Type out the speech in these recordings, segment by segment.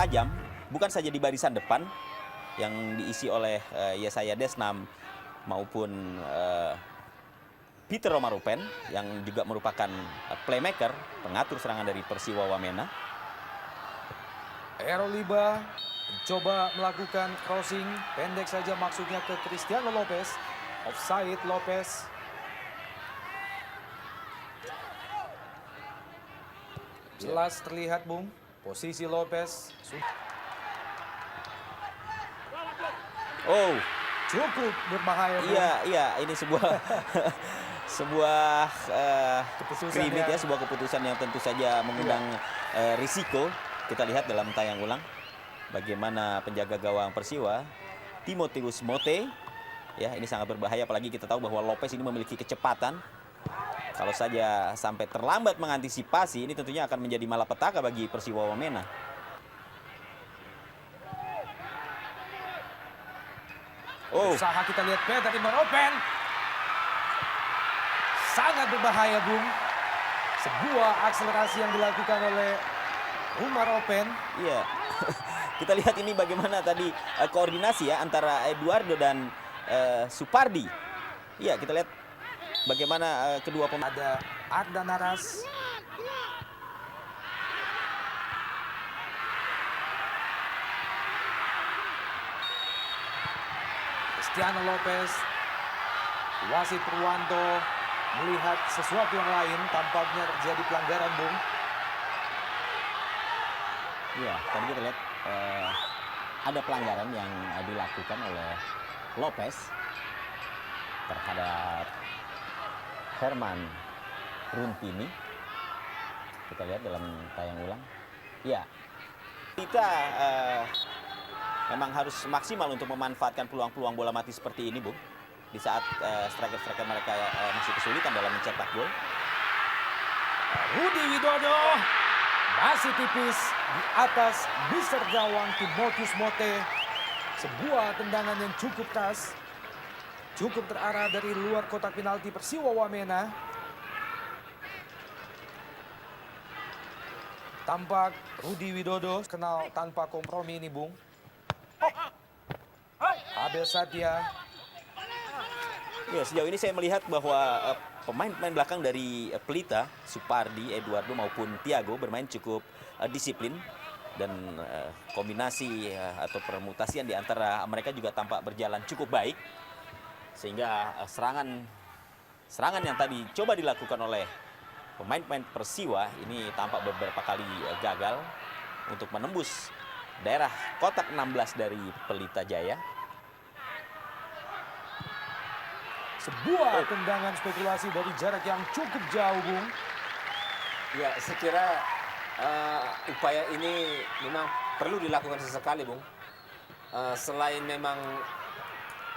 tajam, bukan saja di barisan depan yang diisi oleh Yesaya Desnam maupun Peter Romarupen yang juga merupakan playmaker, pengatur serangan dari Persiwa Wamena. Eroliba mencoba melakukan crossing, pendek saja maksudnya ke Cristiano Lopez. Offside Lopez. Jelas terlihat, Bung, posisi Lopez cukup berbahaya, Bung. Iya, ini sebuah sebuah kritik ya, sebuah keputusan yang tentu saja mengundang risiko. Kita lihat dalam tayang ulang bagaimana penjaga gawang Persiwa, Timotheus Mote, ya ini sangat berbahaya, apalagi kita tahu bahwa Lopez ini memiliki kecepatan. Kalau saja sampai terlambat mengantisipasi, ini tentunya akan menjadi malapetaka bagi Persiwa Wamena. Usaha kita lihat Peter Romarupen. Sangat berbahaya, Bung. Sebuah akselerasi yang dilakukan oleh Romarupen. Iya. Kita lihat ini bagaimana tadi koordinasi ya antara Eduardo dan Supardi. Iya, kita lihat bagaimana kedua pemain. Ada Arda Naras. Cristiano Lopez. Wasit Purwanto melihat sesuatu yang lain, tampaknya terjadi pelanggaran, Bung. Iya, tadi kita lihat ada pelanggaran yang dilakukan oleh Lopez terhadap Herman Runtini. Kita lihat dalam tayang ulang. Ya, kita memang harus maksimal untuk memanfaatkan peluang-peluang bola mati seperti ini, Bung. Di saat striker-striker mereka masih kesulitan dalam mencetak gol. Rudi Widodo masih tipis di atas biser gawang Timotheus Mote. Sebuah tendangan yang cukup keras, cukup terarah dari luar kotak penalti Persiwa Wamena. Tampak Rudi Widodo kenal tanpa kompromi ini, Bung. Abel Satya. Ya, sejauh ini saya melihat bahwa pemain-pemain belakang dari Pelita, Supardi, Eduardo maupun Tiago bermain cukup disiplin dan kombinasi atau permutasian di antara mereka juga tampak berjalan cukup baik, sehingga serangan yang tadi coba dilakukan oleh pemain-pemain Persiwa ini tampak beberapa kali gagal untuk menembus daerah kotak 16 dari Pelita Jaya. Sebuah tendangan spekulasi dari jarak yang cukup jauh, Bung. Ya, saya kira upaya ini memang perlu dilakukan sesekali, Bung. Selain memang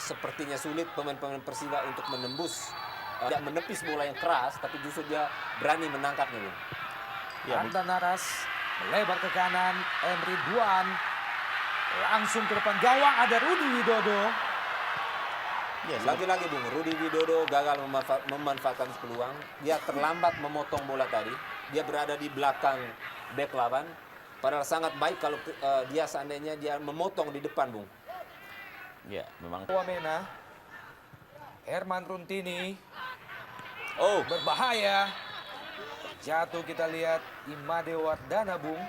sepertinya sulit pemain-pemain Persiwa untuk menembus, tidak menepis bola yang keras, tapi justru dia berani menangkapnya, Bung. Ya, Arda Naras melebar ke kanan, Emri Duan langsung ke depan gawang, ada Rudi Widodo. Ya, lagi-lagi, Bung, Rudi Widodo gagal memanfaatkan peluang. Dia terlambat memotong bola tadi. Dia berada di belakang bek lawan. Padahal sangat baik kalau dia seandainya dia memotong di depan, Bung. Ya, memang. Wamena. Herman Runtini. Berbahaya. Jatuh kita lihat Imade Wardana, Bung.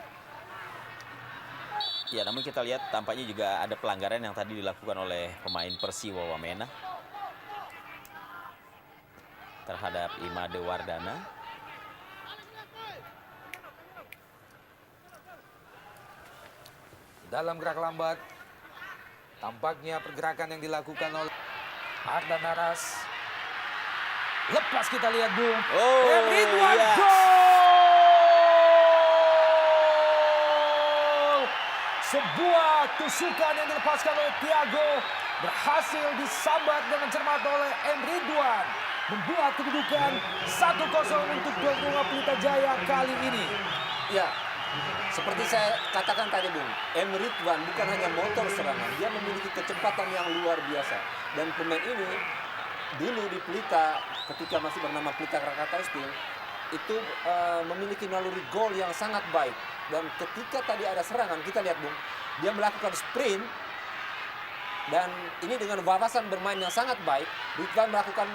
Ya, namun kita lihat tampaknya juga ada pelanggaran yang tadi dilakukan oleh pemain Persiwa Wamena terhadap Imade Wardana. Dalam gerak lambat, tampaknya pergerakan yang dilakukan oleh Arda Naras. Lepas kita lihat, Bung. Ridwan, iya. Gol! Sebuah tusukan yang dilepaskan oleh Tiago berhasil disambat dengan cermat oleh Ridwan, membuat kedudukan 1-0 untuk tuan rumah Pelita Jaya kali ini. Ya, seperti saya katakan tadi, Bung, Ridwan bukan hanya motor serangan, dia memiliki kecepatan yang luar biasa. Dan pemain ini dulu di Pelita, ketika masih bernama Pelita Krakatau Steel, itu memiliki naluri gol yang sangat baik. Dan ketika tadi ada serangan, kita lihat Bung, dia melakukan sprint. Dan ini dengan wawasan bermain yang sangat baik, Ridwan melakukan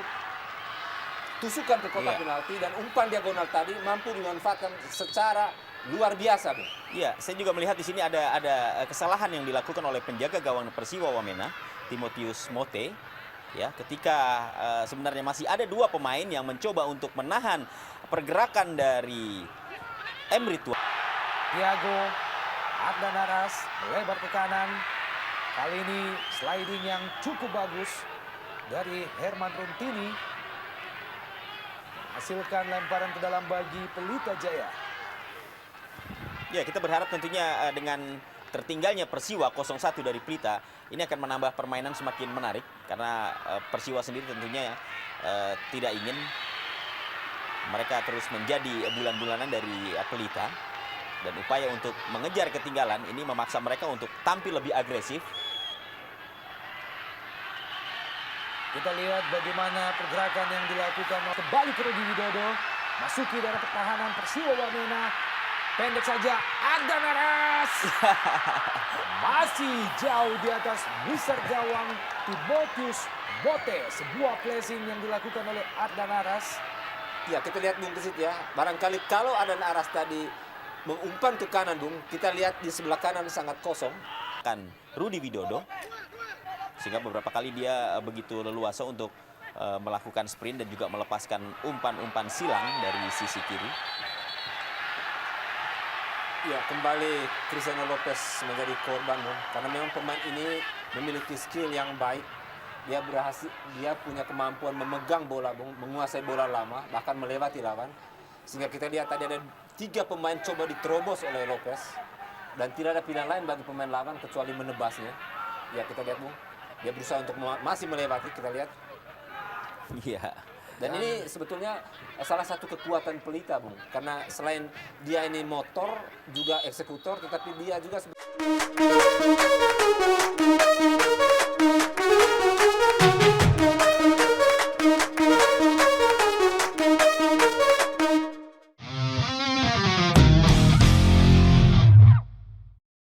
tusukan ke kotak penalti dan umpan diagonal tadi mampu dimanfaatkan secara luar biasa, Bung. Iya, saya juga melihat di sini ada kesalahan yang dilakukan oleh penjaga gawang Persiwa Wamena, Timotius Mote. Ya, ketika sebenarnya masih ada dua pemain yang mencoba untuk menahan pergerakan dari Emre Tuan. Thiago Ardanaras melebar ke kanan. Kali ini sliding yang cukup bagus dari Herman Runtini. Hasilkan lemparan ke dalam bagi Pelita Jaya. Ya, kita berharap tentunya dengan tertinggalnya Persiwa 0-1 dari Pelita, ini akan menambah permainan semakin menarik. Karena Persiwa sendiri tentunya tidak ingin mereka terus menjadi bulan-bulanan dari Pelita. Dan upaya untuk mengejar ketinggalan ini memaksa mereka untuk tampil lebih agresif. Kita lihat bagaimana pergerakan yang dilakukan kembali ke Rudi Widodo. Masuki dari pertahanan Persiwa Wamena. Pendek saja, Ardanaras. Masih jauh di atas miser gawang Timotius Mote. Sebuah placing yang dilakukan oleh Ardanaras. Ya, kita lihat Bung ke situ ya. Barangkali kalau Ardanaras tadi mengumpan ke kanan, Bung, kita lihat di sebelah kanan sangat kosong. Kan Rudi Widodo, sehingga beberapa kali dia begitu leluasa untuk melakukan sprint dan juga melepaskan umpan-umpan silang dari sisi kiri. Ya, kembali Cristiano Lopez menjadi korban, Bung. Karena memang pemain ini memiliki skill yang baik. Dia punya kemampuan memegang bola, Bung, menguasai bola lama, bahkan melewati lawan. Sehingga kita lihat tadi ada 3 pemain coba diterobos oleh Lopez. Dan tidak ada pilihan lain bagi pemain lawan kecuali menebasnya. Ya, kita lihat, Bung. Dia berusaha untuk masih melewati, kita lihat. Iya. Dan ini sebetulnya salah satu kekuatan Pelita, Bung. Karena selain dia ini motor, juga eksekutor, tetapi dia juga